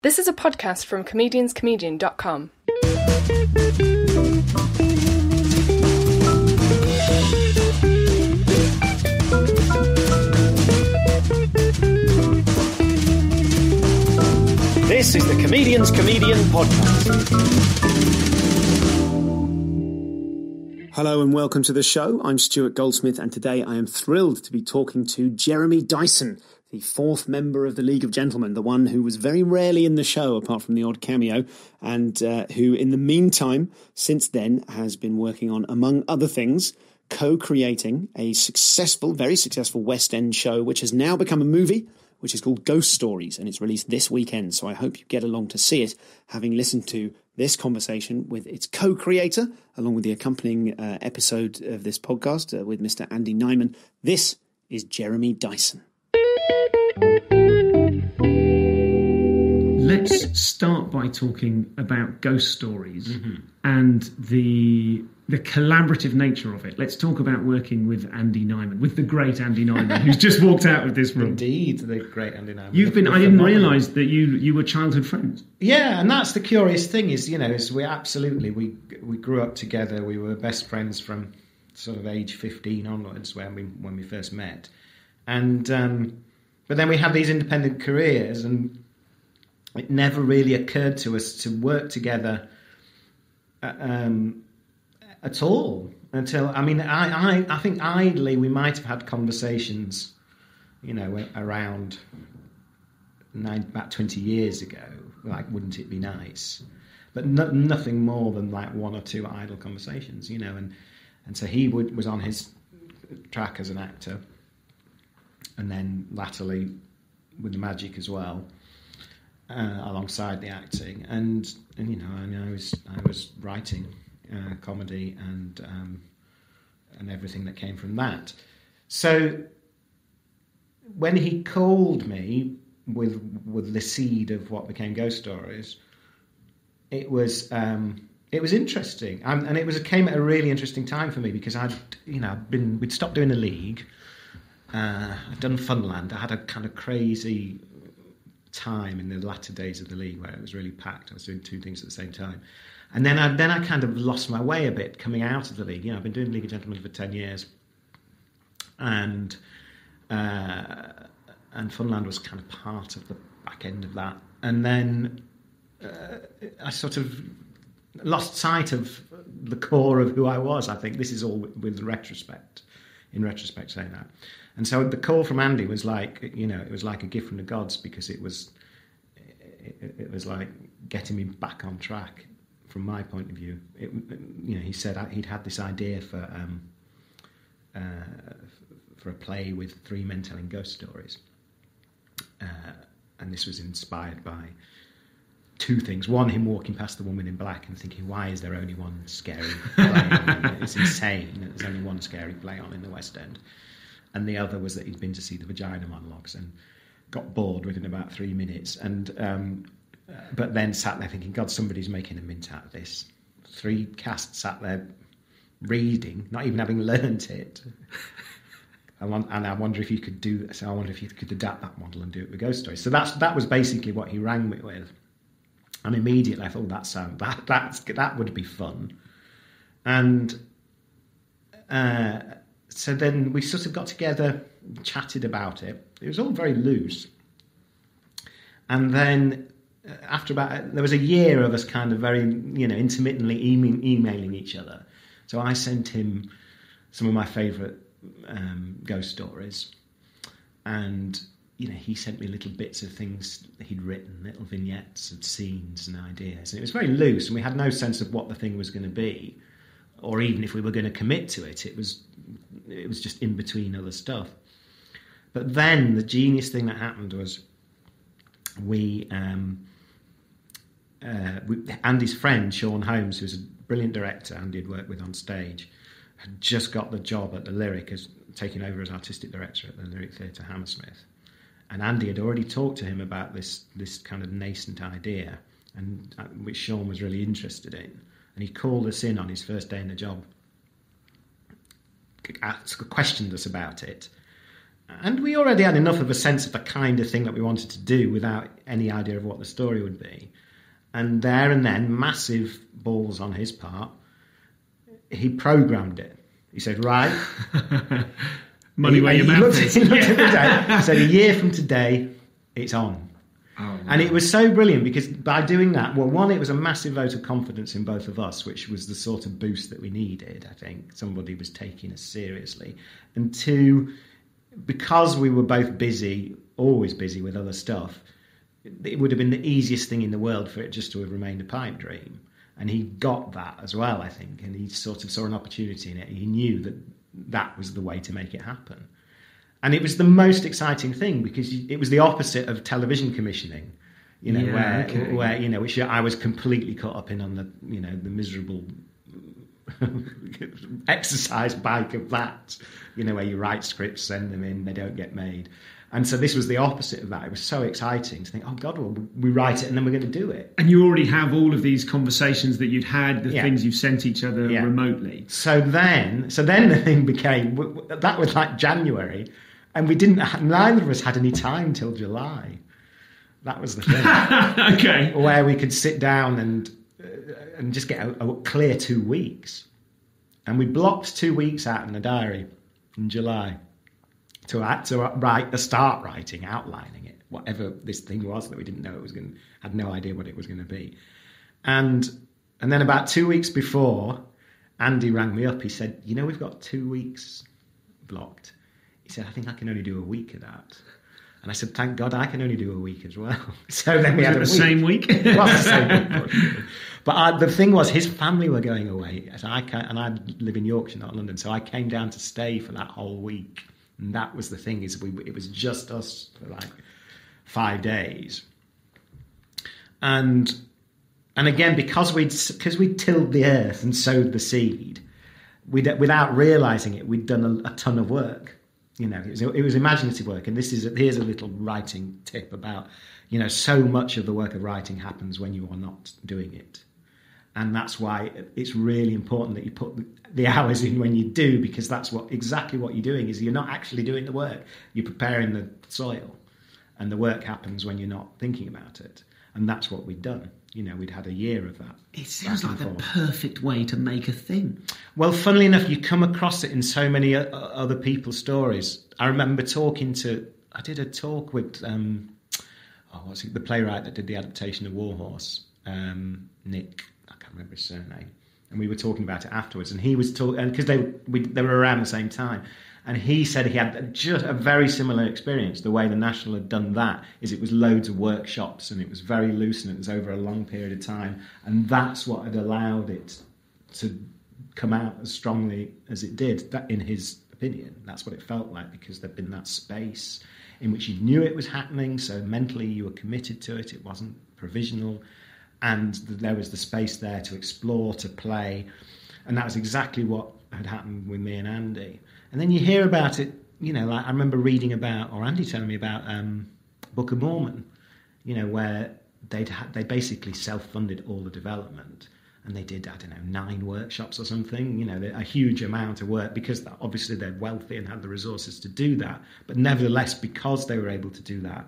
This is a podcast from comedianscomedian.com. This is the Comedian's Comedian podcast. Hello and welcome to the show. I'm Stuart Goldsmith, and today I am thrilled to be talking to Jeremy Dyson, the fourth member of the League of Gentlemen, the one who was very rarely in the show apart from the odd cameo, and who in the meantime, since then, has been working on, among other things, co-creating a successful, very successful West End show, which has now become a movie, which is called Ghost Stories, and it's released this weekend, so I hope you get along to see it, having listened to this conversation with its co-creator, along with the accompanying episode of this podcast with Mr. Andy Nyman. This is Jeremy Dyson. Let's start by talking about Ghost Stories and the collaborative nature of it. Let's talk about working with Andy Nyman, with the great Andy Nyman, who's just walked out of this room. Indeed, the great Andy Nyman. I didn't realise that you were childhood friends. Yeah, and that's the curious thing is we grew up together. We were best friends from sort of age 15 onwards when we first met, and but then we had these independent careers, and it never really occurred to us to work together at all until, I think idly we might have had conversations, around about 20 years ago, like, wouldn't it be nice? But nothing more than like one or two idle conversations, and so he was on his track as an actor, and then latterly with the magic as well, alongside the acting, and I was writing comedy and everything that came from that. So when he called me with the seed of what became Ghost Stories, it was interesting, and it came at a really interesting time for me, because we'd stopped doing the League. I'd done Funland. I had a kind of crazy time in the latter days of the League where it was really packed. I was doing two things at the same time. And then I kind of lost my way a bit coming out of the League. I've been doing League of Gentlemen for 10 years. And Funland was kind of part of the back end of that. And then I sort of lost sight of the core of who I was. I think this is all in retrospect saying that. And so the call from Andy was like, it was like a gift from the gods, because it was like getting me back on track. From my point of view, he said he'd had this idea for a play with three men telling ghost stories, and this was inspired by two things. One, him walking past the woman in black and thinking, why is there only one scary play on? It's insane that there's only one scary play on in the West End. And the other was that he'd been to see the Vagina monologues and got bored within about 3 minutes, and but then sat there thinking, God, somebody's making a mint out of this. 3 casts sat there reading, not even having learnt it. I wonder if you could adapt that model and do it with Ghost Stories. So that was basically what he rang me with. And immediately I thought, that would be fun. And so then we sort of got together, chatted about it. It was all very loose. And then there was a year of us kind of very, intermittently emailing each other. So I sent him some of my favourite ghost stories, and he sent me little bits of things he'd written, little vignettes of scenes and ideas. And it was very loose, and we had no sense of what the thing was going to be, or even if we were going to commit to it. It was just in between other stuff. But then the genius thing that happened was Andy's friend Sean Holmes, who's a brilliant director Andy had worked with on stage, had just got the job at the Lyric as taking over as artistic director at the Lyric Theatre Hammersmith, and Andy had already talked to him about this kind of nascent idea, and which Sean was really interested in, and he called us in on his first day in the job, questioned us about it, And we already had enough of a sense of the kind of thing that we wanted to do without any idea of what the story would be. And there and then, massive balls on his part, he programmed it. He said, right. Money where your mouth is. He looked at the day. He said, a year from today, it's on. Oh, wow. And it was so brilliant because by doing that, well, one, it was a massive vote of confidence in both of us, which was the sort of boost that we needed, I think. Somebody was taking us seriously. And two, because we were both busy, always busy with other stuff, it would have been the easiest thing in the world for it just to have remained a pipe dream. And he got that as well, I think, and he sort of saw an opportunity in it. He knew that that was the way to make it happen. And it was the most exciting thing because it was the opposite of television commissioning, where which I was completely caught up in on the miserable exercise bike of that, where you write scripts, send them in, they don't get made. And so this was the opposite of that. It was so exciting to think, oh God, well, we write it and then we're going to do it. And you already have all of these conversations that you'd had, the things you've sent each other remotely. So then the thing became, that was like January, and neither of us had any time till July. That was the thing. Okay. Where we could sit down and just get a clear 2 weeks. And we blocked 2 weeks out in the diary in July to start writing, outlining it, whatever this thing was that we didn't know had no idea what it was going to be. And then about 2 weeks before, Andy rang me up. He said, we've got 2 weeks blocked. He said, I think I can only do a week of that. And I said, thank God I can only do a week as well. So then we had a week. Same week? It was the same week. But the thing was, his family were going away. And I live in Yorkshire, not London. So I came down to stay for that whole week. And that was the thing, it was just us for like 5 days. And again, because we'd tilled the earth and sowed the seed, without realising it, we'd done a ton of work. It was imaginative work. And here's a little writing tip about, so much of the work of writing happens when you are not doing it. And that's why it's really important that you put the hours in when you do, because that's exactly what you're doing is you're not actually doing the work. You're preparing the soil, and the work happens when you're not thinking about it. And that's what we'd done. We'd had a year of that. It sounds like the perfect way to make a thing. Well, funnily enough, you come across it in so many other people's stories. I remember I did a talk with, the playwright that did the adaptation of Warhorse, Nick, I can't remember his surname. And we were talking about it afterwards, and he was talking, because they were around the same time, and he said he had just a very similar experience. The way the National had done that is it was loads of workshops, and it was very loose, and it was over a long period of time, and that's what had allowed it to come out as strongly as it did. That, in his opinion, that's what it felt like, because there'd been that space in which you knew it was happening, so mentally you were committed to it. It wasn't provisional. And there was the space there to explore, to play. And that was exactly what had happened with me and Andy. And then you hear about it, like I remember reading about, or Andy telling me about Book of Mormon, where they basically self-funded all the development. And they did, 9 workshops or something, a huge amount of work, because obviously they're wealthy and had the resources to do that. But nevertheless, because they were able to do that,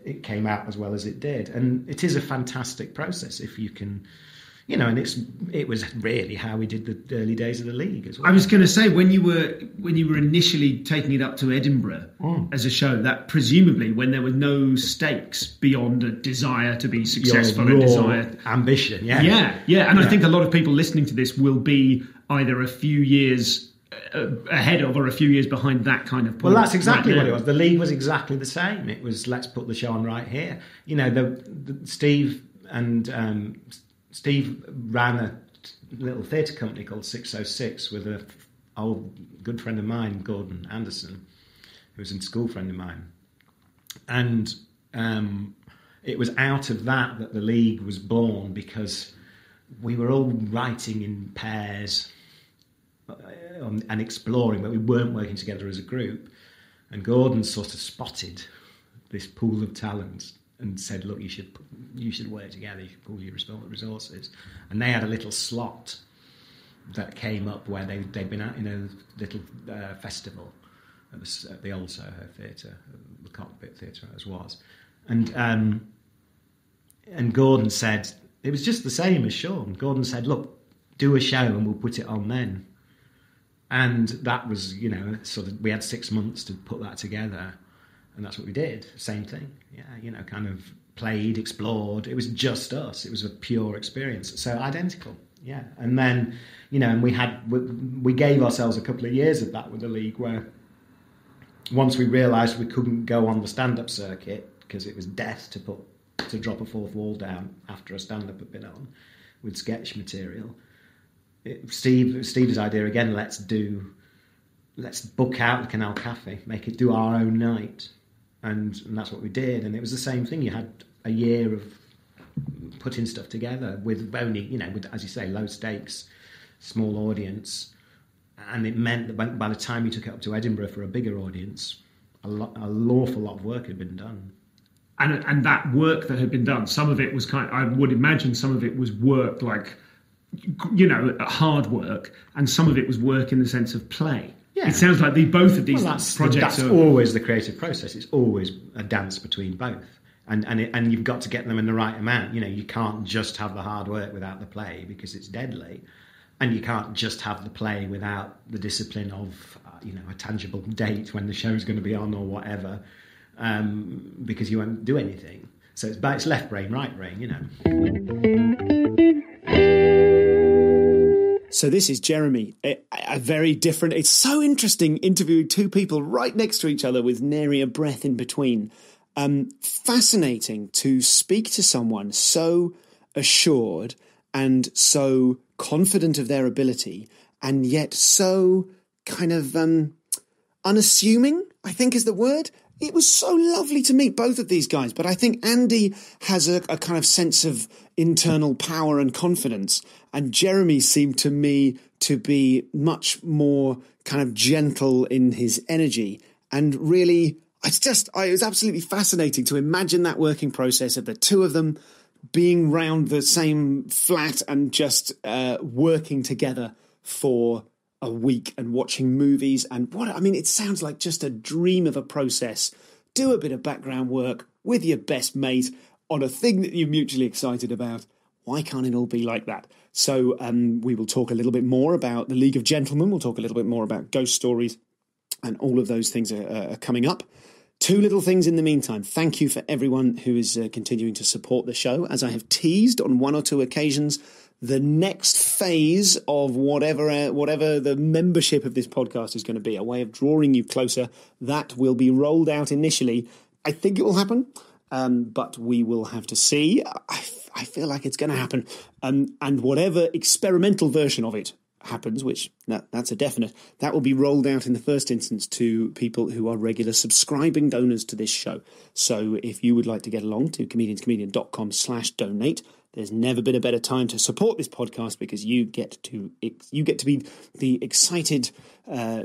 it came out as well as it did. And it is a fantastic process if you can, and it was really how we did the early days of the League as well. I was going to say, when you were initially taking it up to Edinburgh as a show, that presumably when there were no stakes beyond a desire to be successful, a desire, ambition, yeah. And I think a lot of people listening to this will be either a few years ahead of or a few years behind that kind of point. Well, that's exactly what it was. The League was exactly the same. It was, let's put the show on right here. Steve ran a little theatre company called 606 with an old good friend of mine, Gordon Anderson, who was a school friend of mine. And it was out of that the League was born, because we were all writing in pairs and exploring, but we weren't working together as a group. And Gordon sort of spotted this pool of talent and said, look, you should work together, you should pool your resources. And they had a little slot that came up where they'd been at, little festival at the old Soho Theatre, the Cockpit Theatre as was, and Gordon said it was just the same as Sean. Gordon said, "Look, do a show and we'll put it on then." And that was, sort of, we had 6 months to put that together, and that's what we did. Same thing, yeah, kind of played, explored. It was just us. It was a pure experience. So identical, yeah. And then, and we gave ourselves a couple of years of that with the League, where once we realised we couldn't go on the stand-up circuit because it was death to drop a fourth wall down after a stand-up had been on with sketch material. Steve's idea again, let's book out the Canal Cafe, do our own night, and that's what we did. And it was the same thing. You had a year of putting stuff together with only, with, as you say, low stakes, small audience, and it meant that by the time you took it up to Edinburgh for a bigger audience, an awful lot of work had been done. And that work that had been done, some of it was I would imagine some of it was work like, hard work, and some of it was work in the sense of play. Yeah. It sounds like both of these projects that's always the creative process. It's always a dance between both, and you've got to get them in the right amount. You can't just have the hard work without the play because it's deadly, and you can't just have the play without the discipline of a tangible date when the show's going to be on or whatever, because you won't do anything. So it's left brain, right brain, So this is Jeremy, a very different... It's so interesting interviewing two people right next to each other with nary a breath in between. Fascinating to speak to someone so assured and so confident of their ability, and yet so kind of unassuming, I think is the word. It was so lovely to meet both of these guys, but I think Andy has a kind of sense of internal power and confidence, and Jeremy seemed to me to be much more kind of gentle in his energy, and really, it was absolutely fascinating to imagine that working process of the two of them being round the same flat and just working together for a week and watching movies. And it sounds like just a dream of a process. Do a bit of background work with your best mate on a thing that you're mutually excited about. Why can't it all be like that? So we will talk a little bit more about the League of Gentlemen. We'll talk a little bit more about ghost stories, and all of those things are coming up. Two little things in the meantime. Thank you for everyone who is continuing to support the show. As I have teased on one or two occasions, the next phase of whatever the membership of this podcast is going to be, a way of drawing you closer, that will be rolled out initially. I think it will happen, but we will have to see. I feel like it's going to happen. And whatever experimental version of it happens, which that's a definite, that will be rolled out in the first instance to people who are regular subscribing donors to this show. So if you would like to get along to comedianscomedian.com/donate, there's never been a better time to support this podcast, because you get to be the excited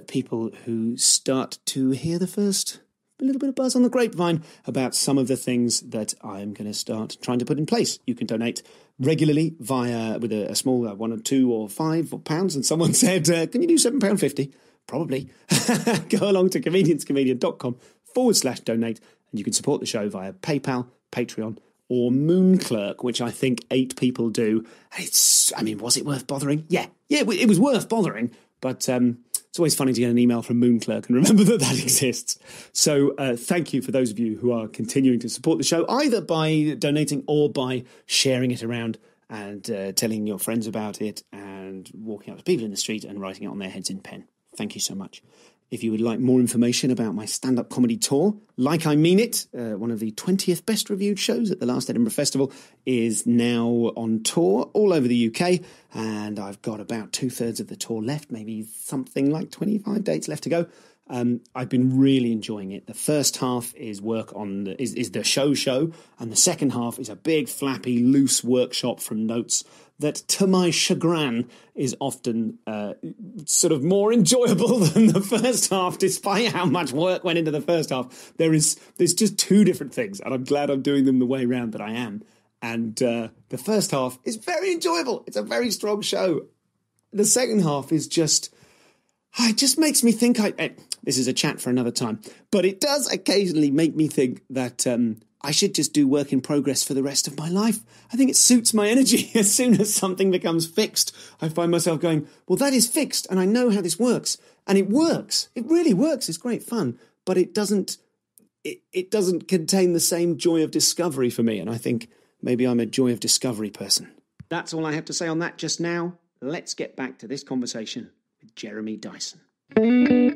people who start to hear the first a little bit of buzz on the grapevine about some of the things that I'm going to start trying to put in place. You can donate regularly with a small £1 or £2 or £5, and someone said, can you do £7.50? Probably. Go along to comedianscomedian.com/donate, and you can support the show via PayPal, Patreon, or Moonclerk, which I think 8 people do. Was it worth bothering? Yeah, it was worth bothering, but it's always funny to get an email from Moonclerk and remember that exists. So thank you for those of you who are continuing to support the show, either by donating or by sharing it around and telling your friends about it and walking up to people in the street and writing it on their heads in pen. Thank you so much. If you would like more information about my stand-up comedy tour, Like I Mean It, one of the 20th best reviewed shows at the last Edinburgh Festival, is now on tour all over the UK, and I've got about 2/3 of the tour left, maybe something like 25 dates left to go. I've been really enjoying it. The first half is work on is the show, and the second half is a big, flappy, loose workshop from notes that, to my chagrin, is often sort of more enjoyable than the first half, despite how much work went into the first half. There's just two different things, and I'm glad I'm doing them the way round that I am. And the first half is very enjoyable. It's a very strong show. The second half is just It just makes me think this is a chat for another time, but it does occasionally make me think that I should just do work in progress for the rest of my life. I think it suits my energy. As soon as something becomes fixed, I find myself going, well, that is fixed and I know how this works. And it works. It really works. It's great fun, but it doesn't contain the same joy of discovery for me. And I think maybe I'm a joy of discovery person. That's all I have to say on that just now. Let's get back to this conversation with Jeremy Dyson. And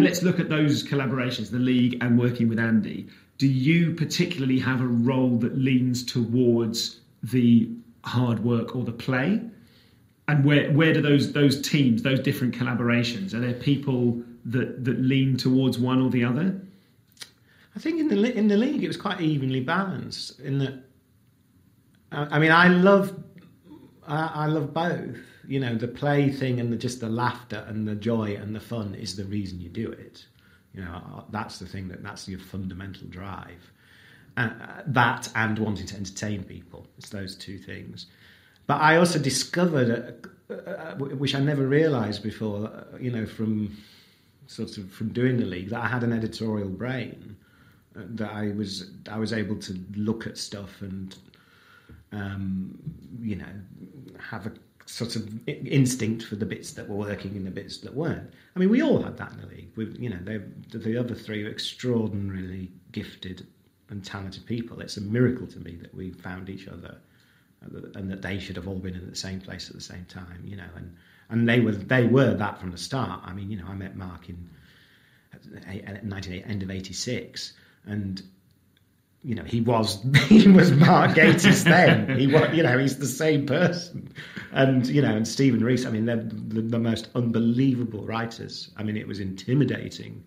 let's look at those collaborations, the League and working with Andy. Do you particularly have a role that leans towards the hard work or the play? And where do those teams, those different collaborations, are there people that lean towards one or the other? I think in the League it was quite evenly balanced. In that, I mean, I love both. You know, the play thing and just the laughter and the joy and the fun is the reason you do it. You know, that's the thing, that's your fundamental drive. That and wanting to entertain people. It's those two things. But I also discovered, which I never realised before, you know, from doing the League, that I had an editorial brain. That I was able to look at stuff and you know, have a sort of instinct for the bits that were working and the bits that weren't. I mean, we all had that in the League. You know, the other three were extraordinarily gifted and talented people. It's a miracle to me that we found each other and that they should have all been in the same place at the same time. You know, and they were that from the start. I mean, you know, I met Mark in end of '86. And you know, he was Mark Gatiss then. He was, you know, he's the same person. And you know, and Stephen Rees. I mean, they're the most unbelievable writers. I mean, it was intimidating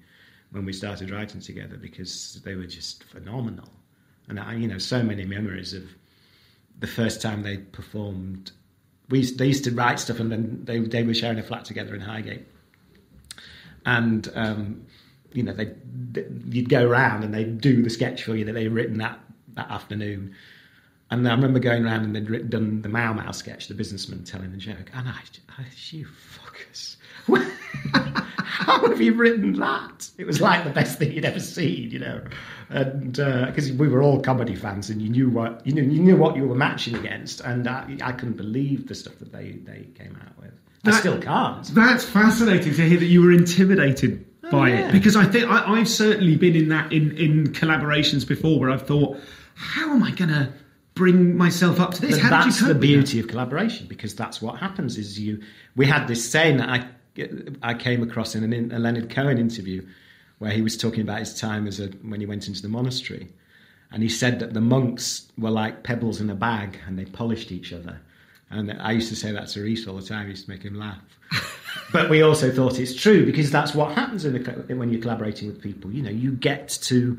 when we started writing together because they were just phenomenal. And I, you know, so many memories of the first time they performed. They used to write stuff, and then they were sharing a flat together in Highgate. And you know, you'd go around and they'd do the sketch for you that they'd written that afternoon. And I remember going around and they'd done the Mau Mau sketch, the businessman telling the joke. And you fuckers, how have you written that? It was like the best thing you'd ever seen, you know. And because we were all comedy fans, and you knew what you were matching against. And I couldn't believe the stuff that they came out with. I still can't. That's fascinating to hear that you were intimidated by it, because I think I've certainly been in that in collaborations before where I've thought, how am I going to bring myself up to this? But that's the beauty of collaboration, because that's what happens. We had this saying that I came across in a Leonard Cohen interview where he was talking about his time when he went into the monastery, and he said that the monks were like pebbles in a bag and they polished each other. And I used to say that to Reese all the time. I used to make him laugh. But we also thought it's true, because that's what happens when you're collaborating with people. You know, you get to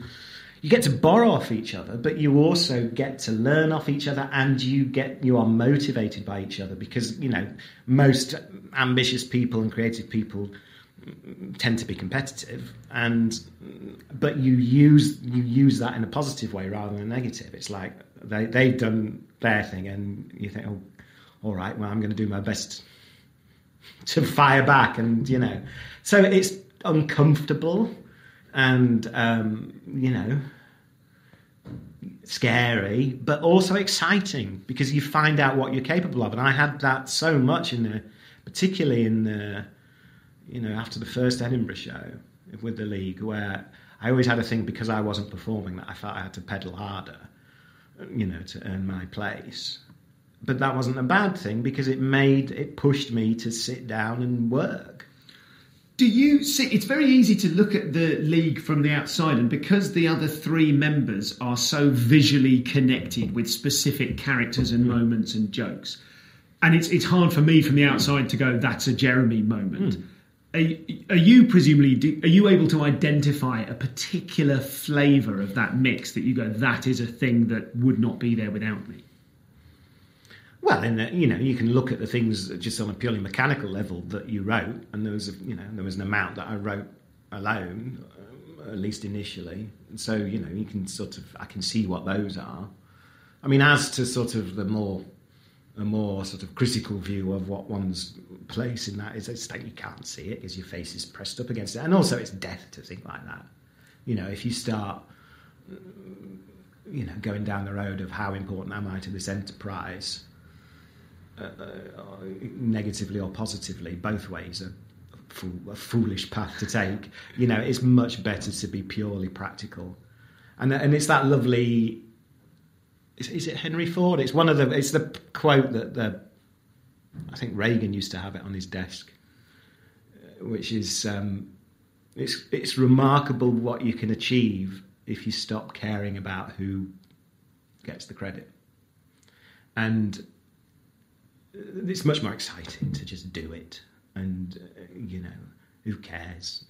borrow off each other, but you also get to learn off each other, and you are motivated by each other, because, you know, most ambitious people and creative people tend to be competitive, but you use that in a positive way rather than a negative. It's like they've done their thing, and you think, oh, all right, well, I'm going to do my best to fire back, and you know, so it's uncomfortable and you know, scary, but also exciting, because you find out what you're capable of. And I had that so much particularly in the, you know, after the first Edinburgh show with the League, where I always had a thing, because I wasn't performing, that I felt I had to pedal harder, you know, to earn my place. But that wasn't a bad thing, because it pushed me to sit down and work. Do you see? It's very easy to look at the League from the outside, and because the other three members are so visually connected with specific characters and moments and jokes, and it's hard for me from the outside to go, that's a Jeremy moment. Are you presumably, are you able to identify a particular flavour of that mix that you go, that is a thing that would not be there without me? Well, you know, you can look at the things just on a purely mechanical level that you wrote, and there was an amount that I wrote alone, at least initially. And so, you know, you can I can see what those are. I mean, as to sort of the more more sort of critical view of what one's place in that is. It's like you can't see it because your face is pressed up against it, and also it's death to think like that. If you start, going down the road of how important am I to this enterprise, negatively or positively, both ways are a foolish path to take. It's much better to be purely practical, and it's that lovely. Is it Henry Ford? It's it's the quote that I think Reagan used to have it on his desk, which is it's remarkable what you can achieve if you stop caring about who gets the credit, and it's much more exciting to just do it. And who cares?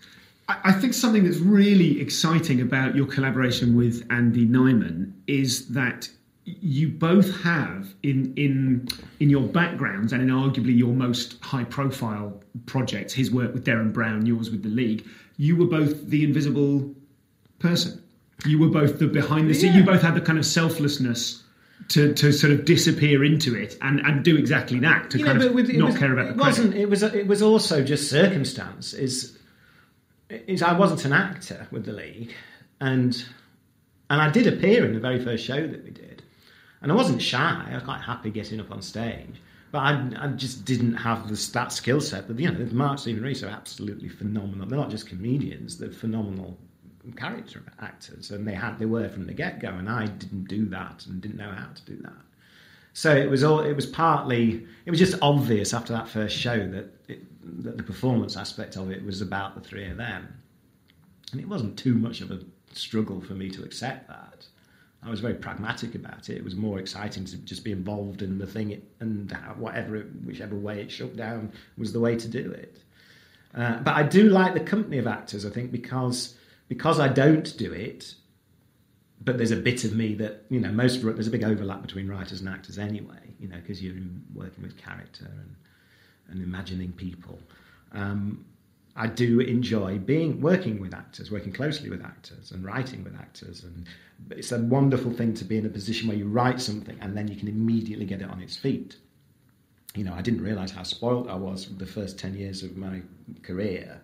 I think something that's really exciting about your collaboration with Andy Nyman is that you both have in your backgrounds and in arguably your most high profile projects, his work with Derren Brown, yours with the League, you were both the invisible person. You were both the behind the scene. You both had the kind of selflessness to sort of disappear into it and do exactly that, to kind of not care about the credit. It was also just circumstance. Is I wasn't an actor with the League, and I did appear in the very first show that we did. And I wasn't shy. I was quite happy getting up on stage. But I just didn't have that skill set. But, Mark, Stephen Rees are absolutely phenomenal. They're not just comedians. They're phenomenal character actors. And they were from the get-go. And I didn't do that and didn't know how to do that. So it was just obvious after that first show that the performance aspect of it was about the three of them. And it wasn't too much of a struggle for me to accept that. I was very pragmatic about it. It was more exciting to just be involved in the thing, and whichever way it shook down was the way to do it. But I do like the company of actors, I think, because I don't do it, but there's a bit of me that, there's a big overlap between writers and actors anyway, because you're working with character and imagining people. I do enjoy working with actors, working closely with actors and writing with actors. And it's a wonderful thing to be in a position where you write something and then you can immediately get it on its feet. I didn't realise how spoilt I was the first 10 years of my career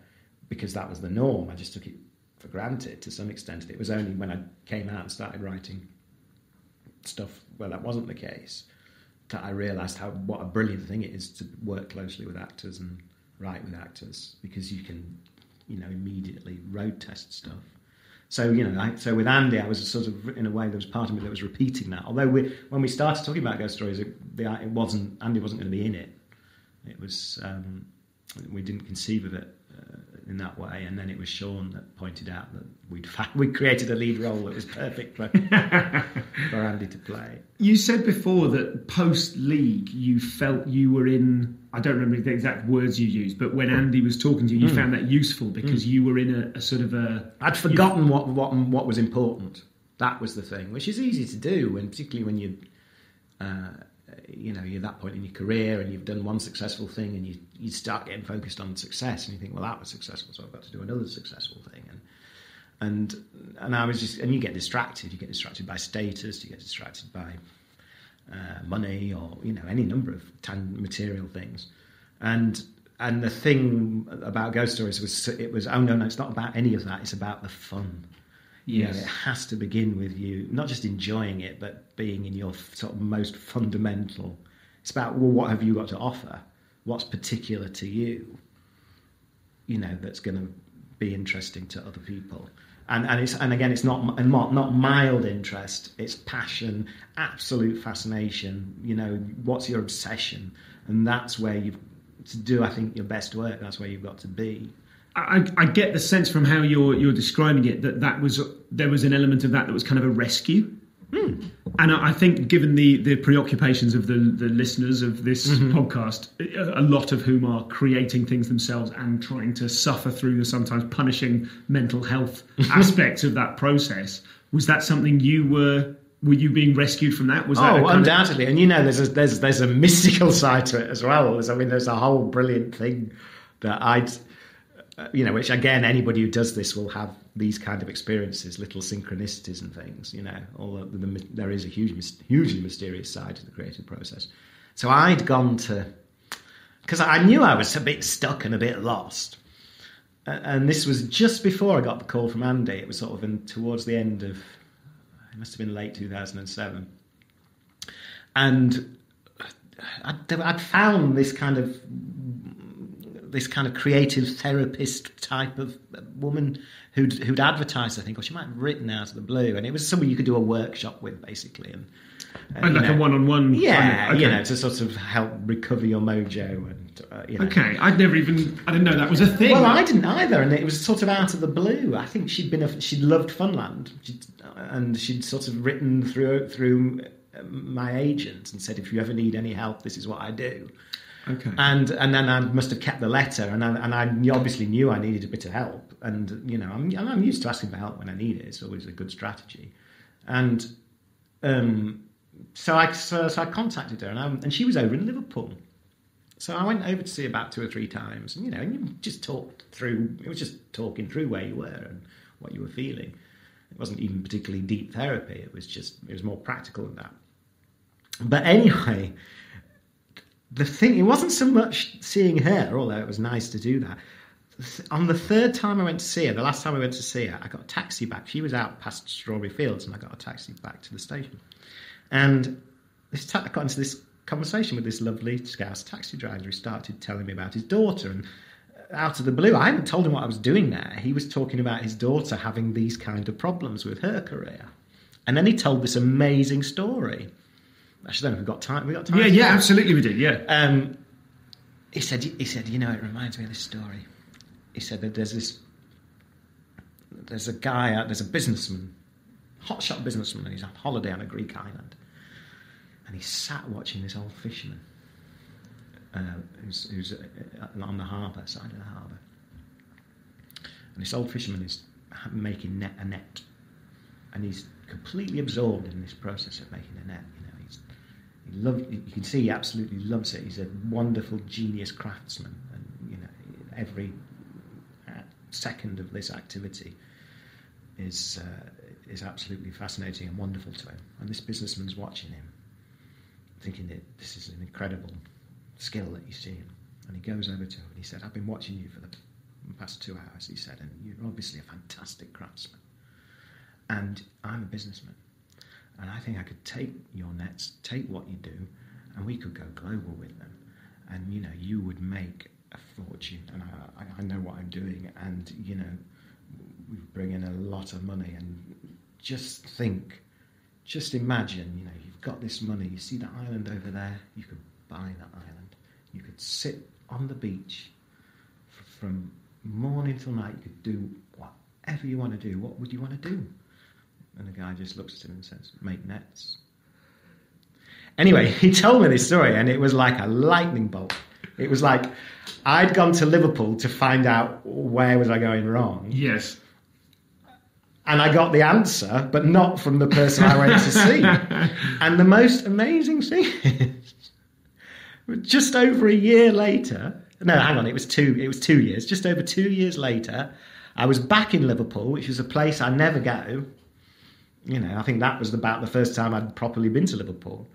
because that was the norm. I just took it for granted to some extent. It was only when I came out and started writing stuff where that wasn't the case that I realised what a brilliant thing it is to work closely with actors and write with actors, because you can, immediately road test stuff. So, so with Andy, I was sort of, in a way, there was part of me that was repeating that. Although when we started talking about Ghost Stories, Andy wasn't going to be in it. It was, we didn't conceive of it in that way. And then it was Sean that pointed out that we'd created a lead role that was perfect for Andy to play. You said before that post-League you felt you were in, I don't remember the exact words you used, but when Andy was talking to you, you found that useful because you were in a sort of a... I'd forgotten what was important. That was the thing, which is easy to do, and particularly when you're at that point in your career and you've done one successful thing and you start getting focused on success and you think, well, that was successful, so I've got to do another successful thing. And I was just, and you get distracted. You get distracted by status. You get distracted by money, or any number of material things. And the thing about Ghost Stories was oh no, it's not about any of that. It's about the fun. Yes. It has to begin with you not just enjoying it, but being in your sort of most fundamental. It's about, well, what have you got to offer? What's particular to you? That's going to be interesting to other people. And again, it's not mild interest. It's passion, absolute fascination. What's your obsession? And that's where to do, I think, your best work. That's where you've got to be. I get the sense from how you're describing it that there was an element of that was kind of a rescue. And I think, given the preoccupations of the listeners of this podcast, a lot of whom are creating things themselves and trying to suffer through the sometimes punishing mental health aspects of that process, was that something were you being rescued from that? Was that undoubtedly. And there's a mystical side to it as well. There's a whole brilliant thing that which again, anybody who does this will have these kind of experiences, little synchronicities and things, although there is a hugely mysterious side to the creative process. So I'd gone to, because I knew I was a bit stuck and a bit lost. And this was just before I got the call from Andy. It was sort of towards the end of, it must have been late 2007. And I'd found this kind of creative therapist type of woman who'd advertised, I think, or she might have written out of the blue. And it was somebody you could do a workshop with, basically. And like a one-on-one. Yeah, okay. To sort of help recover your mojo. And Okay, I didn't know that was a thing. Well, I didn't either, and it was sort of out of the blue. I think she'd loved Funland, and she'd sort of written through my agent and said, if you ever need any help, this is what I do. Okay. And then I must have kept the letter, and I obviously knew I needed a bit of help, and I'm used to asking for help when I need it. It's always a good strategy, and so I contacted her, and she was over in Liverpool. So I went over to see her about 2 or 3 times, and you just talked through. It was just talking through where you were and what you were feeling. It wasn't even particularly deep therapy. It was more practical than that. But anyway, the thing, it wasn't so much seeing her, although it was nice to do that. On the 3rd time I went to see her, the last time I went to see her, I got a taxi back. She was out past Strawberry Fields, and I got a taxi back to the station. And I got into this conversation with this lovely Scouse taxi driver who started telling me about his daughter, and out of the blue, I hadn't told him what I was doing there. He was talking about his daughter having these kind of problems with her career, and then he told this amazing story. Actually, then we've got time. We got time. Yeah, absolutely, we did. Yeah. He said, it reminds me of this story. He said that there's a guy, there's a businessman, hotshot businessman, and he's on holiday on a Greek island. And he sat watching this old fisherman who's on the harbour, side of the harbour. And this old fisherman is making a net. And he's completely absorbed in this process of making a net. You can see he absolutely loves it. He's a wonderful genius craftsman. And, every second of this activity is absolutely fascinating and wonderful to him. And this businessman's watching him, thinking that this is an incredible skill that you see him. And he goes over to him and he said, I've been watching you for the past 2 hours, he said, and you're obviously a fantastic craftsman. And I'm a businessman. And I think I could take your nets, take what you do, and we could go global with them. And, you would make a fortune. And I know what I'm doing. And, we bring in a lot of money. And just imagine, you've got this money. You see that island over there? You could buy that island. You could sit on the beach from morning till night. You could do whatever you want to do. What would you want to do? And the guy just looks at him and says, make nets. Anyway, he told me this story, and it was like a lightning bolt. It was like I'd gone to Liverpool to find out where was I going wrong. Yes. And I got the answer, but not from the person I went to see. And the most amazing thing is, just over a year later, no, hang on, it was 2 years, just over 2 years later, I was back in Liverpool, which is a place I never go. I think that was about the first time I'd properly been to Liverpool.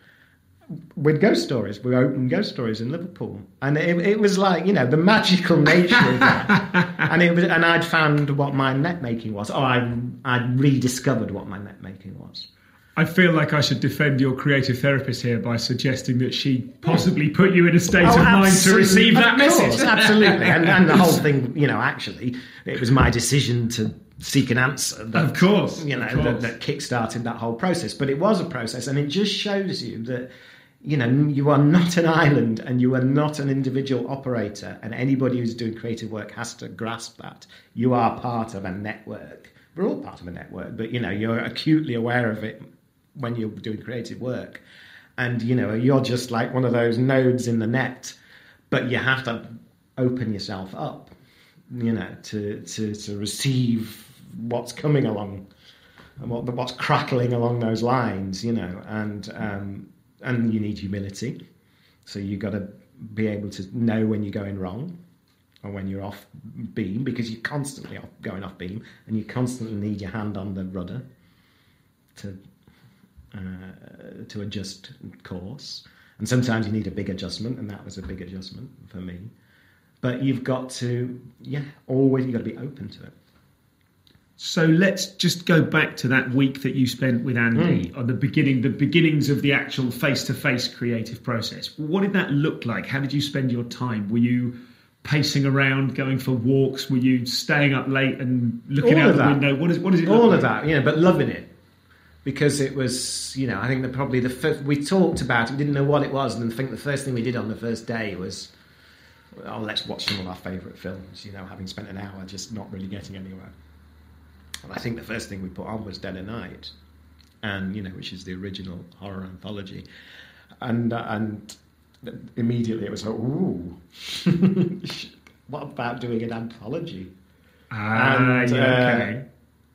With ghost stories, we opened ghost stories in Liverpool, and it was like the magical nature of that, and I'd found what my net making was. I'd rediscovered what my net making was. I feel like I should defend your creative therapist here by suggesting that she possibly put you in a state of mind to receive that message. Absolutely, and the whole thing, actually, it was my decision to seek an answer. That, of course, that kick-started that whole process. But it was a process, and it just shows you that. You are not an island and you are not an individual operator, and anybody who's doing creative work has to grasp that. You are part of a network. We're all part of a network, but, you're acutely aware of it when you're doing creative work. And, you're just like one of those nodes in the net, but you have to open yourself up, to receive what's coming along and what's crackling along those lines, and you need humility. So you've got to be able to know when you're going wrong or when you're off beam, because you're constantly going off beam, and you constantly need your hand on the rudder to adjust course. And sometimes you need a big adjustment, and that was a big adjustment for me. But you've got to, always you've got to be open to it. So let's just go back to that week that you spent with Andy on the beginnings of the actual face-to-face creative process. What did that look like? How did you spend your time? Were you pacing around, going for walks? Were you staying up late and looking out the window? What does it look like? All of that, but loving it. Because it was, I think that probably the first, we talked about it, we didn't know what it was, and I think the first thing we did on the first day was, let's watch some of our favourite films, having spent an hour just not really getting anywhere. And I think the first thing we put on was Dead of Night, and which is the original horror anthology, and immediately it was like, ooh, what about doing an anthology? Okay.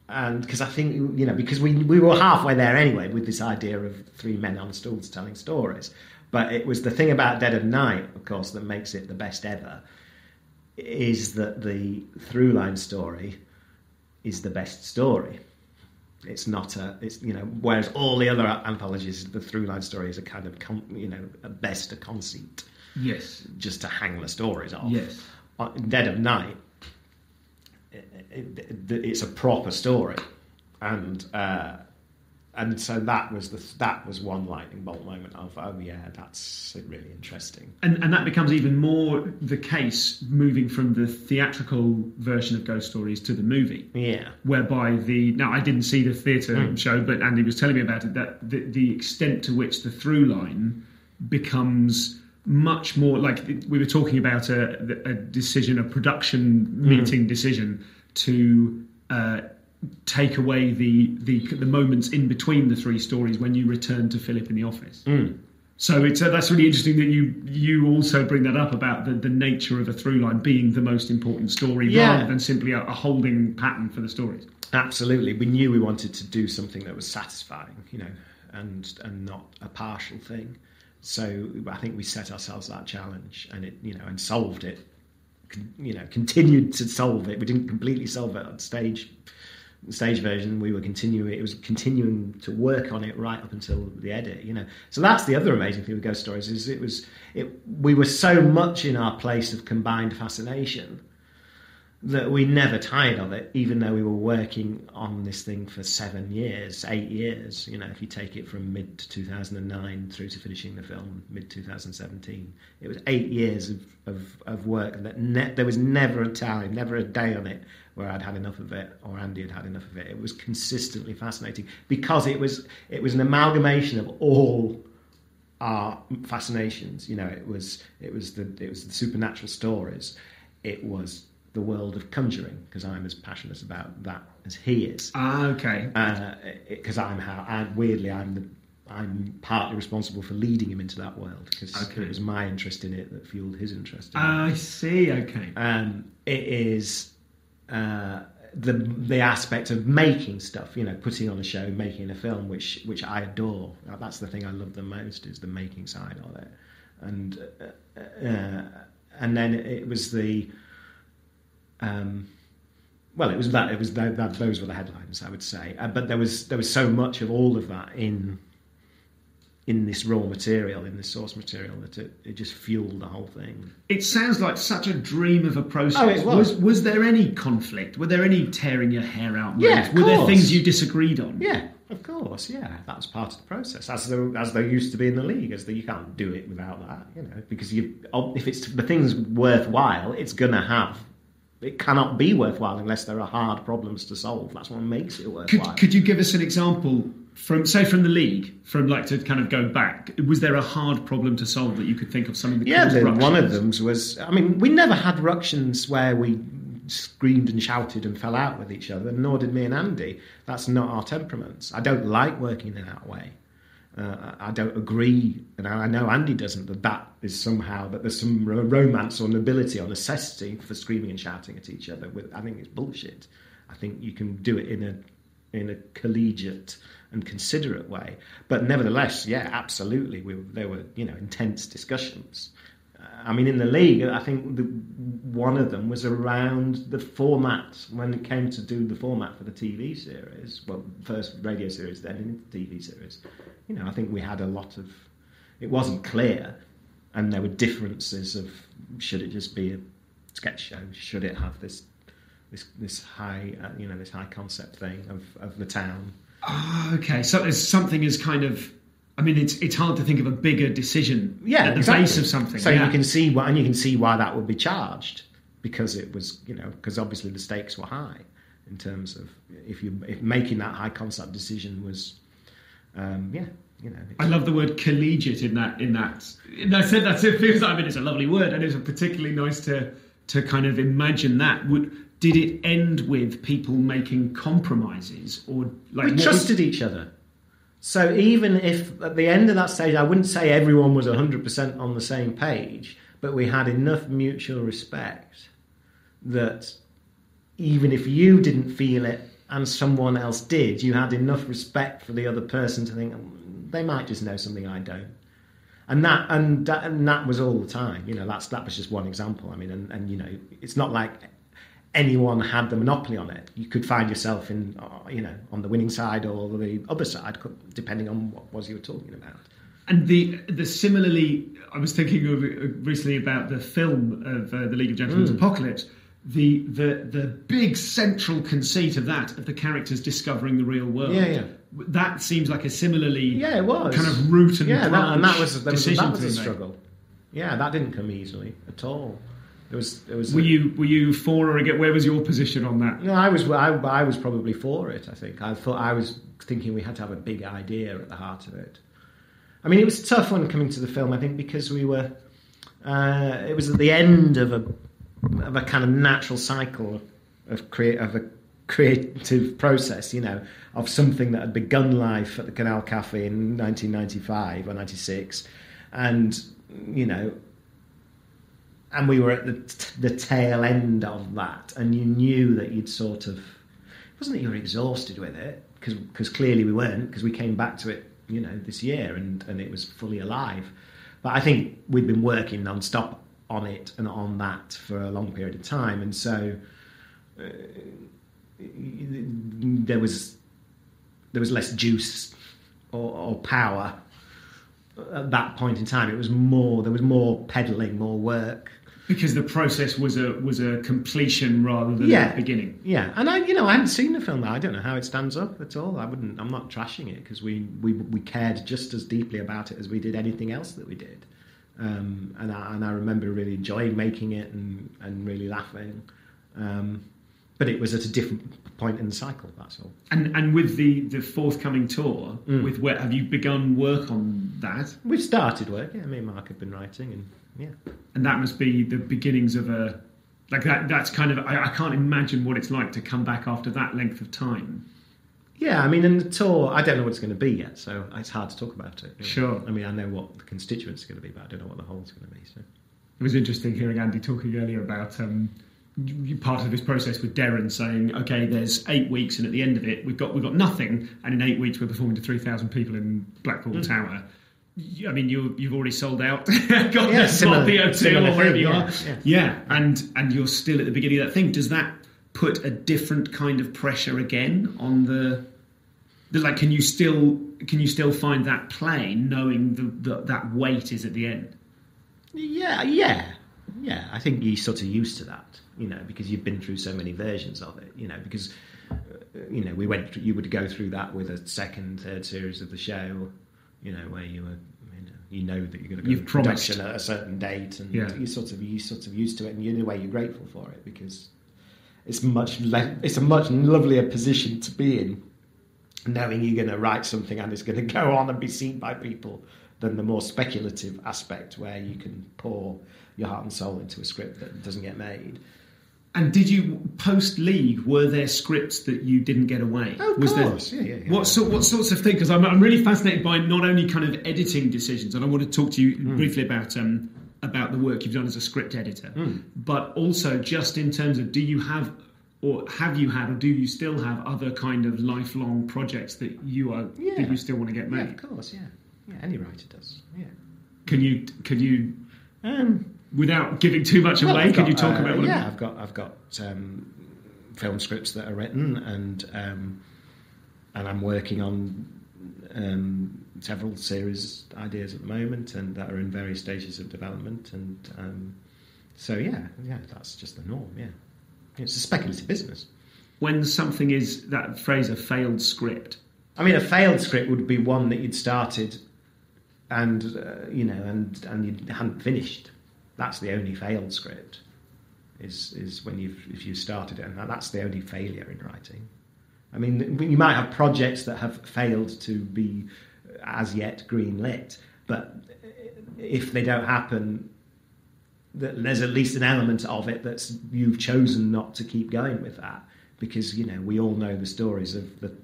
And because I think, because we were halfway there anyway with this idea of three men on stools telling stories. But it was the thing about Dead of Night, of course, that makes it the best ever, is that the through-line story is the best story. It's not whereas all the other anthologies, the through-line story is a kind of, at best a conceit. Yes. Just to hang the stories off. Yes. Dead of Night, it's a proper story, and so that was one lightning bolt moment of that's really interesting, and that becomes even more the case moving from the theatrical version of Ghost Stories to the movie, whereby now I didn't see the theatre show, but Andy was telling me about it, that the extent to which the through line becomes much more like we were talking about a decision, a production meeting decision to take away the moments in between the three stories when you return to Philip in the office. So that's really interesting that you also bring that up about the nature of a through line being the most important story rather than simply a holding pattern for the stories. Absolutely, we knew we wanted to do something that was satisfying, and not a partial thing. So I think we set ourselves that challenge, and it and solved it. Continued to solve it. We didn't completely solve it on stage version. We were continuing. It was continuing to work on it right up until the edit. So that's the other amazing thing with Ghost Stories is we were so much in our place of combined fascination that we never tired of it, even though we were working on this thing for 8 years. If you take it from mid 2009 through to finishing the film mid 2017, it was 8 years of work. That there was never a time, never a day on it where I'd had enough of it or Andy had had enough of it. It was consistently fascinating because it was an amalgamation of all our fascinations. It was the supernatural stories. It was the world of conjuring, because I'm as passionate about that as he is. Okay. Because I'm partly responsible for leading him into that world, because it was my interest in it that fueled his interest in it. I see. Okay. It is the aspect of making stuff, putting on a show, making a film, which I adore. That's the thing I love the most, is the making side of it, and then it was the. Those were the headlines, I would say. But there was so much of all of that in this raw material, in this source material, that it just fueled the whole thing. It sounds like such a dream of a process. Oh, it was. Was there any conflict? Were there any tearing your hair out? Yeah, were there things you disagreed on? Yeah, of course. Yeah, that was part of the process, as there used to be in the league. You can't do it without that, because if it's the thing's worthwhile, it's gonna have. It cannot be worthwhile unless there are hard problems to solve. That's what makes it worthwhile. Could you give us an example from the league, to kind of go back? Was there a hard problem to solve that you could think of, something that caused ructions? One of them was, we never had ructions where we screamed and shouted and fell out with each other, nor did me and Andy. That's not our temperaments. I don't like working in that way. I don't agree, and I know Andy doesn't, that is somehow that there's some romance or nobility or necessity for screaming and shouting at each other. I think it's bullshit. I think you can do it in a collegiate and considerate way. But nevertheless, yeah, absolutely, there were intense discussions. In the league, I think one of them was around the format, when it came to do the format for the TV series. Well, first radio series, then into TV series. I think we had a lot of it wasn't clear, and there were differences of should it just be a sketch show, should it have this high this high concept thing of the town. Oh, okay, so there's something as kind of, I mean, it's hard to think of a bigger decision at the base of something. So you can see why that would be charged, because it was, because obviously the stakes were high in terms of if making that high concept decision was, I love the word collegiate in that. It feels like, I mean, it's a lovely word, and it's particularly nice to kind of imagine that. Did it end with people making compromises, or like we trusted each other? So even if at the end of that stage, I wouldn't say everyone was 100% on the same page, but we had enough mutual respect that even if you didn't feel it and someone else did, you had enough respect for the other person to think they might just know something I don't. And that was all the time. That was just one example. I mean, and it's not like anyone had the monopoly on it. You could find yourself in, on the winning side or the other side, depending on what was you were talking about. And the similarly, I was thinking recently about the film of the League of Gentlemen's Apocalypse. The big central conceit of the characters discovering the real world. Yeah. That seems like a similarly it was kind of root and branch that was a struggle. Make. Yeah, that didn't come easily at all. It was. Were you for or against? Where was your position on that? No, I was probably for it. I think I was thinking we had to have a big idea at the heart of it. I mean, it was tough when coming to the film. I think because we were. It was at the end of a kind of natural cycle of a creative process, of something that had begun life at the Canal Cafe in 1995 or 96, and and we were at the tail end of that, and you knew that you'd sort of, it wasn't that you were exhausted with it, because clearly we weren't, because we came back to it, this year, and it was fully alive. But I think we'd been working non-stop on it and on that for a long period of time, and so there was less juice or power at that point in time. There was more peddling, more work, because the process was a completion rather than a beginning. Yeah, and I hadn't seen the film. I don't know how it stands up at all. I'm not trashing it, because we cared just as deeply about it as we did anything else that we did. And I remember really enjoying making it and really laughing, but it was at a different point in the cycle. That's all. And with the forthcoming tour, with where have you begun work on that? We've started work. Yeah, me and Mark have been writing, and that must be the beginnings of a like that. That's kind of I can't imagine what it's like to come back after that length of time. Yeah, I mean, in the tour, I don't know what it's going to be yet, so it's hard to talk about it. Sure. I mean, I know what the constituents are going to be, but I don't know what the whole's going to be. So it was interesting hearing Andy talking earlier about part of this process with Darren saying, "Okay, there's 8 weeks, and at the end of it, we've got nothing, and in 8 weeks we're performing to 3,000 people in Blackpool Tower." I mean, you've already sold out. Got this PO2 or wherever you are. Yeah, and you're still at the beginning of that thing. Does that put a different kind of pressure again on the like? Can you still find that play, knowing that weight is at the end? Yeah. I think you're sort of used to that, because you've been through so many versions of it. Because you would go through that with a second, third series of the show. Where you were, that you're going to go to production at a certain date, and you're sort of used to it, and in a way you're grateful for it, because it's a much lovelier position to be in, knowing you're going to write something and it's going to go on and be seen by people, than the more speculative aspect where you can pour your heart and soul into a script that doesn't get made. And did you, post-League, were there scripts that you didn't get away? Oh, of course. Yeah. What sorts of things? Because I'm really fascinated by not only kind of editing decisions, and I want to talk to you briefly about the work you've done as a script editor, but also just in terms of, do you have had, or do you still have other kind of lifelong projects that that you still want to get made? Yeah, of course, yeah. Yeah, any writer does, yeah. Can you without giving too much away, can you talk about what? Yeah, I've got film scripts that are written, and I'm working on several series ideas at the moment, and that are in various stages of development. And so that's just the norm. Yeah, it's a speculative business. When something is, that phrase, a failed script. I mean, a failed script would be one that you'd started, and you hadn't finished. That's the only failed script. Is when if you started it, and that's the only failure in writing. I mean, you might have projects that have failed to be as yet green-lit, but if they don't happen, there's at least an element of it that's you've chosen not to keep going with that, because we all know the stories of the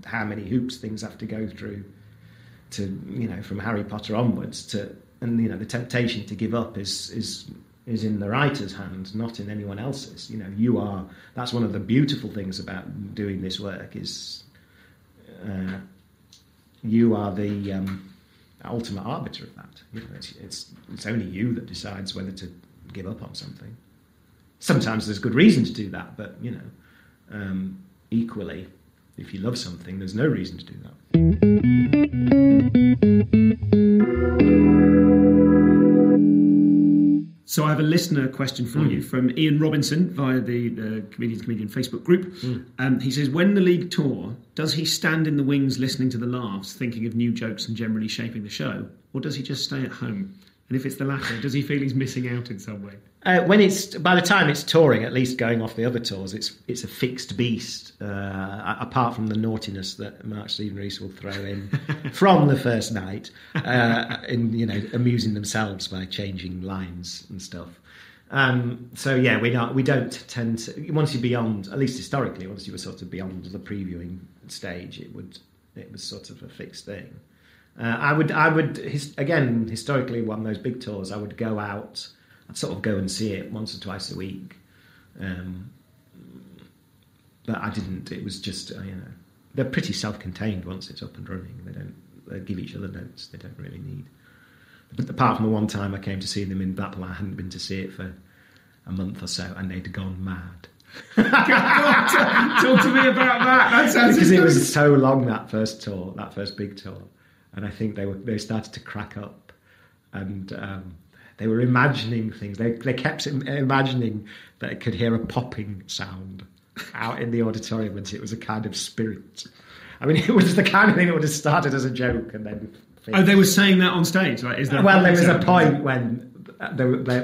how many hoops things have to go through to from Harry Potter onwards and the temptation to give up is in the writer's hand, not in anyone else's. That's one of the beautiful things about doing this work is you are the ultimate arbiter of that. It's only you that decides whether to give up on something. Sometimes there's good reason to do that, but equally, if you love something, there's no reason to do that. So I have a listener question for you from Ian Robinson via the Comedians Comedian Facebook group. He says, when the league tour, does he stand in the wings listening to the laughs, thinking of new jokes and generally shaping the show? Or does he just stay at home? And if it's the latter, does he feel he's missing out in some way? By the time it's touring, at least going off the other tours, it's a fixed beast. Apart from the naughtiness that Mark Stephen Rees will throw in from the first night, in amusing themselves by changing lines and stuff. We don't tend to. Once you're beyond, at least historically, once you were sort of beyond the previewing stage, it was sort of a fixed thing. I would historically, on those big tours, I would go out. I'd sort of go and see it once or twice a week, but I didn't. It was just they're pretty self-contained once it's up and running. They give each other notes. They don't really need. But apart from the one time I came to see them in Blackpool, I hadn't been to see it for a month or so, and they'd gone mad. Talk to me about that. That sounds because it was so long, that first tour, that first big tour, and I think they started to crack up, and they were imagining things. They kept imagining that they could hear a popping sound out in the auditorium, and it was a kind of spirit. I mean, it was the kind of thing that would have started as a joke and then finished. Oh, they were saying that on stage? Like, there was a point when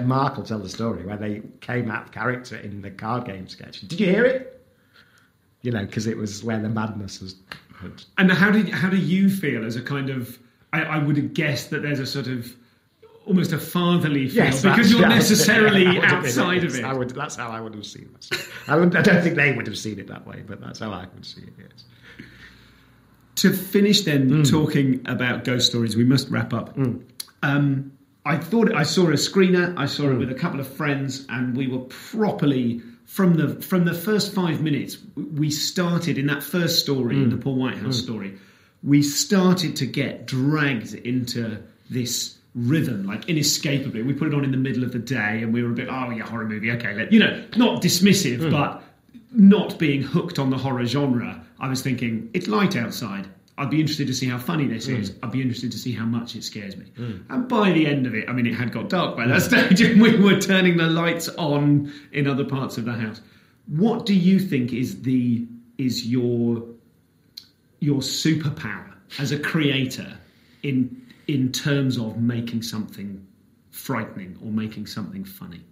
Mark will tell the story where they came out of character in the card game sketch. Did you hear it? Because it was where the madness was. And how do you feel as a kind of? I would have guessed that there's a sort of almost a fatherly feel, yes, because you're necessarily outside of it. That's how I would have seen it. I don't think they would have seen it that way, but that's how I would see it. Yes. To finish then talking about ghost stories, we must wrap up. I thought I saw a screener. I saw it with a couple of friends, and we were properly from the first 5 minutes. We started in that first story, the Paul Whitehouse story. We started to get dragged into this rhythm, like inescapably. We put it on in the middle of the day, and we were a bit, horror movie, okay, not dismissive, but not being hooked on the horror genre. I was thinking, it's light outside. I'd be interested to see how funny this is. I'd be interested to see how much it scares me. And by the end of it, I mean, it had got dark by that stage, and we were turning the lights on in other parts of the house. What do you think is your superpower as a creator in terms of making something frightening or making something funny?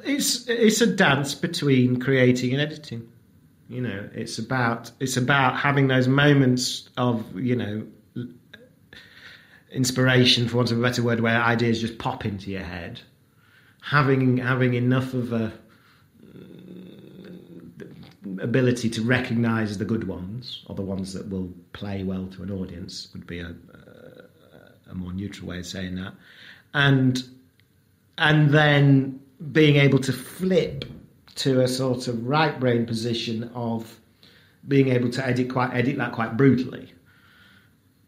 It's a dance between creating and editing. It's about having those moments of inspiration, for want of a better word, where ideas just pop into your head. Having enough of a ability to recognise the good ones, or the ones that will play well to an audience, would be a more neutral way of saying that, and then being able to flip to a sort of right brain position of being able to edit that quite brutally.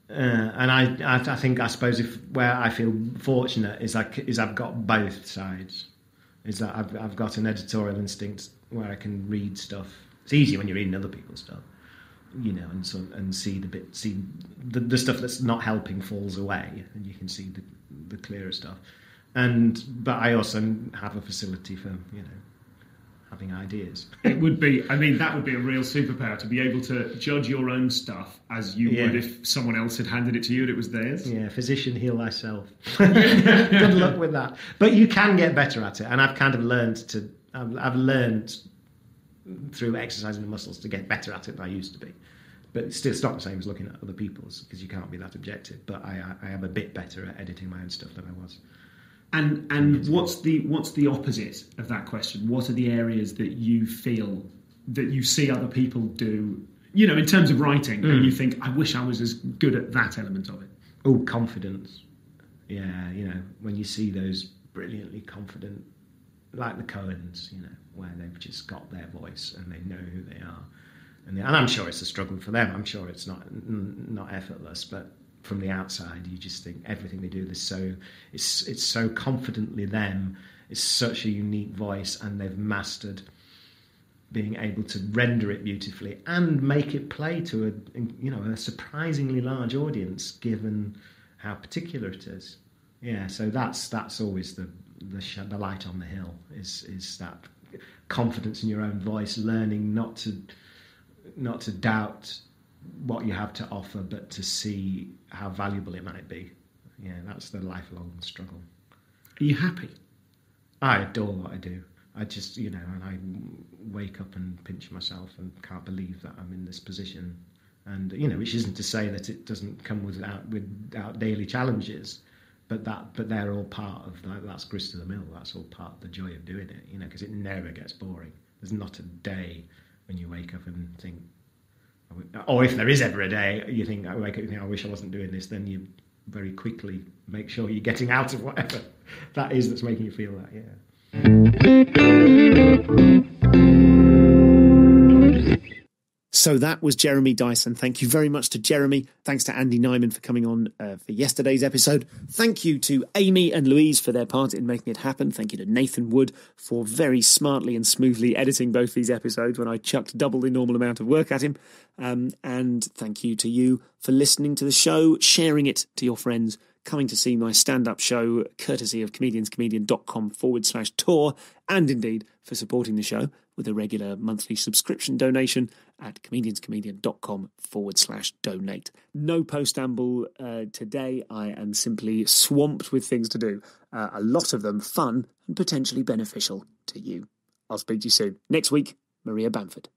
And I think, I suppose, where I feel fortunate is I've got both sides. Is that I've got an editorial instinct where I can read stuff. It's easy when you're reading other people's stuff, and see the stuff that's not helping falls away, and you can see the clearer stuff. But I also have a facility for having ideas. It would be, that would be a real superpower, to be able to judge your own stuff as you would if someone else had handed it to you and it was theirs. Yeah, physician, heal thyself. Good luck with that. But you can get better at it, and I've kind of I've learned through exercising the muscles to get better at it than I used to be. But it's not the same as looking at other people's, because you can't be that objective. But I am a bit better at editing my own stuff than I was. And what's the opposite of that question? What are the areas that you feel that you see other people do, in terms of writing, and you think, I wish I was as good at that element of it? Oh, confidence. Yeah, when you see those brilliantly confident, like the Coens, where they've just got their voice and they know who they are. And I'm sure it's a struggle for them. I'm sure it's not effortless, but from the outside, you just think everything they do it's so confidently them. It's such a unique voice, and they've mastered being able to render it beautifully and make it play to a surprisingly large audience, given how particular it is. Yeah, so that's always the light on the hill is that confidence in your own voice, learning not to doubt what you have to offer, but to see how valuable it might be. Yeah, that's the lifelong struggle. Are you happy? I adore what I do. I just, and I wake up and pinch myself and can't believe that I'm in this position. And, which isn't to say that it doesn't come without daily challenges, but they're all part of that. That's grist to the mill. That's all part of the joy of doing it, because it never gets boring. There's not a day when you wake up and think, or if there is ever a day you think, I wake up and think, I wish I wasn't doing this, then you very quickly make sure you're getting out of whatever that is that's making you feel that, So that was Jeremy Dyson. Thank you very much to Jeremy. Thanks to Andy Nyman for coming on for yesterday's episode. Thank you to Amy and Louise for their part in making it happen. Thank you to Nathan Wood for very smartly and smoothly editing both these episodes when I chucked double the normal amount of work at him. And thank you to you for listening to the show, sharing it to your friends, coming to see my stand-up show courtesy of comedianscomedian.com/tour, and indeed for supporting the show with a regular monthly subscription donation at comedianscomedian.com/donate. No postamble today. I am simply swamped with things to do. A lot of them fun and potentially beneficial to you. I'll speak to you soon. Next week, Maria Bamford.